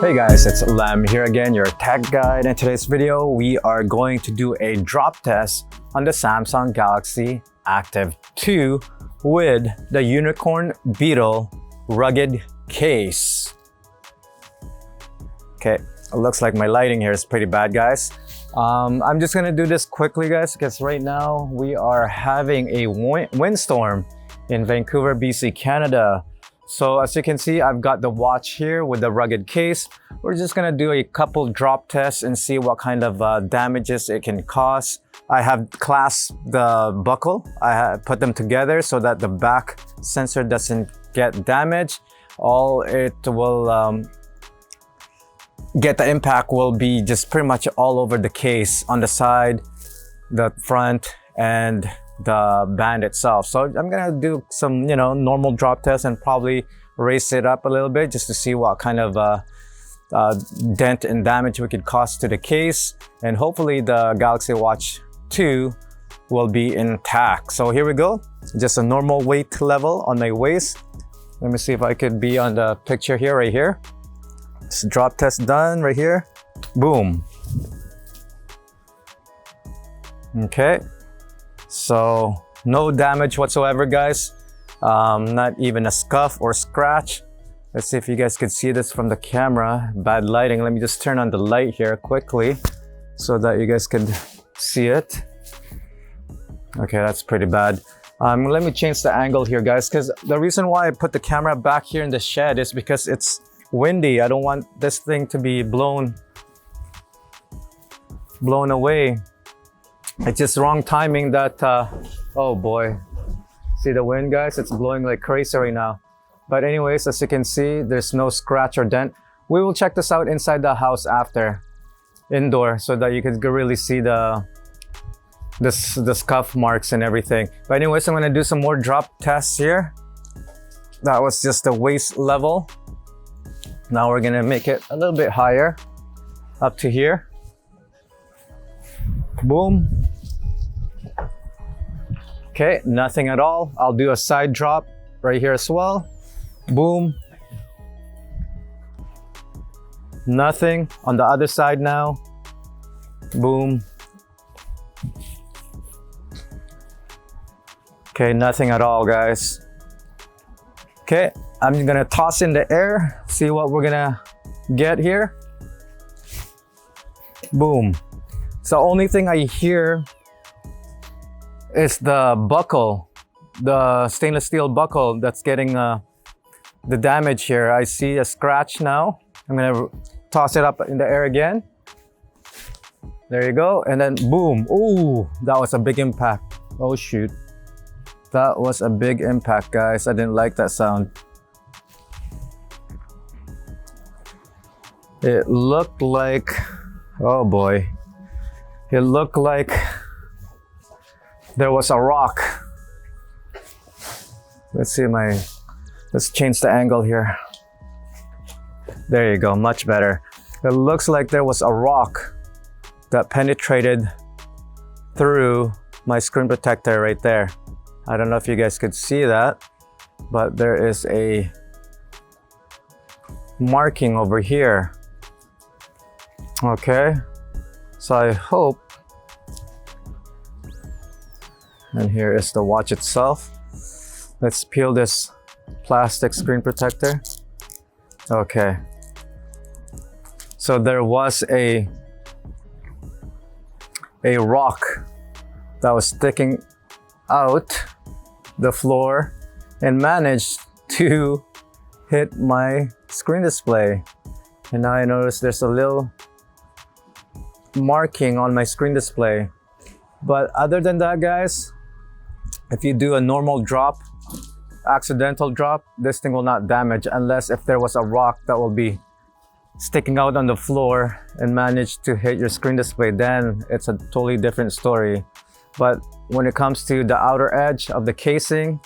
Hey guys, it's Lem here again, your tech guide. In today's video, we are going to do a drop test on the Samsung Galaxy Active 2 with the Unicorn Beetle rugged case. Okay, it looks like my lighting here is pretty bad, guys. I'm just gonna do this quickly, guys, because right now we are having a windstorm in Vancouver, BC, Canada. So as you can see, I've got the watch here with the rugged case. We're just gonna do a couple drop tests and see what kind of damages it can cause. I have clasped the buckle. I have put them together so that the back sensor doesn't get damaged. All it will get the impact will be just pretty much all over the case, on the side, the front, and the band itself. So I'm gonna do some, normal drop tests and probably raise it up a little bit just to see what kind of dent and damage we could cause to the case. And hopefully the Galaxy Watch 2 will be intact. So here we go. Just a normal weight level on my waist. Let me see if I could be on the picture here, right here. This drop test done right here. Boom. Okay. So no damage whatsoever, guys. Not even a scuff or scratch. Let's see if you guys can see this from the camera. Bad lighting. Let me just turn on the light here quickly so that you guys can see it. Okay, that's pretty bad. Let me change the angle here, guys, because the reason why I put the camera back here in the shed is because it's windy. I don't want this thing to be blown away. It's just wrong timing that, oh boy. See the wind, guys? It's blowing like crazy right now. But anyways, as you can see, there's no scratch or dent. We will check this out inside the house after, indoor, so that you can really see the scuff marks and everything. But anyways, I'm gonna do some more drop tests here. That was just the waist level. Now we're gonna make it a little bit higher, up to here. Boom. Okay, nothing at all. I'll do a side drop right here as well. Boom. Nothing. On the other side now. Boom. Okay, nothing at all, guys. Okay, I'm gonna toss in the air, see what we're gonna get here. Boom. So the only thing I hear is the buckle, the stainless steel buckle that's getting the damage here. I see a scratch now. I'm gonna toss it up in the air again. There you go, and then boom. Ooh, that was a big impact. Oh shoot. That was a big impact, guys. I didn't like that sound. It looked like, oh boy. It looked like there was a rock. Let's change the angle here. There you go, much better. It looks like there was a rock that penetrated through my screen protector right there. I don't know if you guys could see that, but there is a marking over here. Okay, so I hope, and here is the watch itself. Let's peel this plastic screen protector. Okay, so there was a rock that was sticking out the floor and managed to hit my screen display. And now I notice there's a little marking on my screen display. But other than that, guys, if you do a normal drop, accidental drop, this thing will not damage, unless if there was a rock that will be sticking out on the floor and manage to hit your screen display, then it's a totally different story. But when it comes to the outer edge of the casing,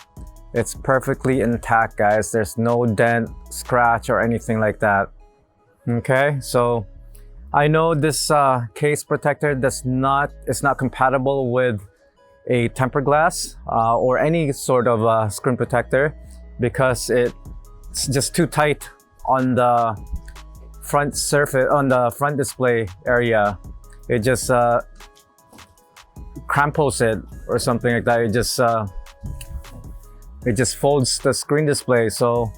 it's perfectly intact, guys. There's no dent, scratch, or anything like that. Okay, so I know this case protector is not compatible with a tempered glass or any sort of screen protector because it's just too tight on the front surface, on the front display area, it just cramples it or something like that. It just folds the screen display. So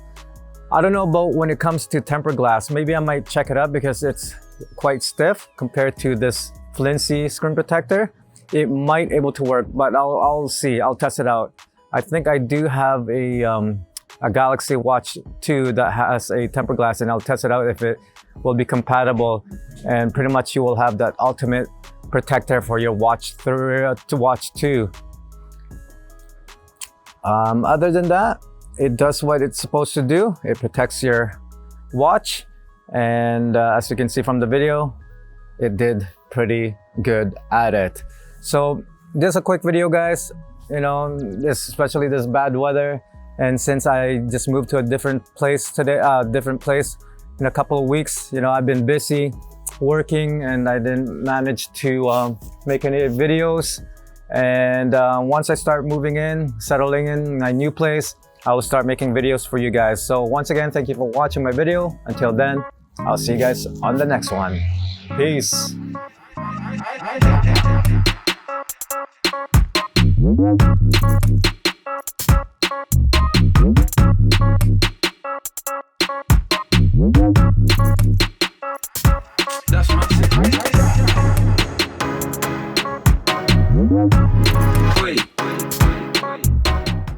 I don't know about when it comes to tempered glass. Maybe I might check it out because it's quite stiff compared to this flimsy screen protector. It might able to work, but I'll see. I'll test it out. I think I do have a Galaxy Watch 2 that has a tempered glass, and I'll test it out if it will be compatible. And pretty much you will have that ultimate protector for your Watch 3 to Watch 2. Other than that, it does what it's supposed to do. It protects your watch, and as you can see from the video, it did pretty good at it. So just a quick video, guys. You know, especially this bad weather, and since I just moved to a different place today, in a couple of weeks, you know, I've been busy working and I didn't manage to make any videos. And once I start moving in, settling in my new place, I will start making videos for you guys. So once again, thank you for watching my video. Until then, I'll see you guys on the next one. Peace.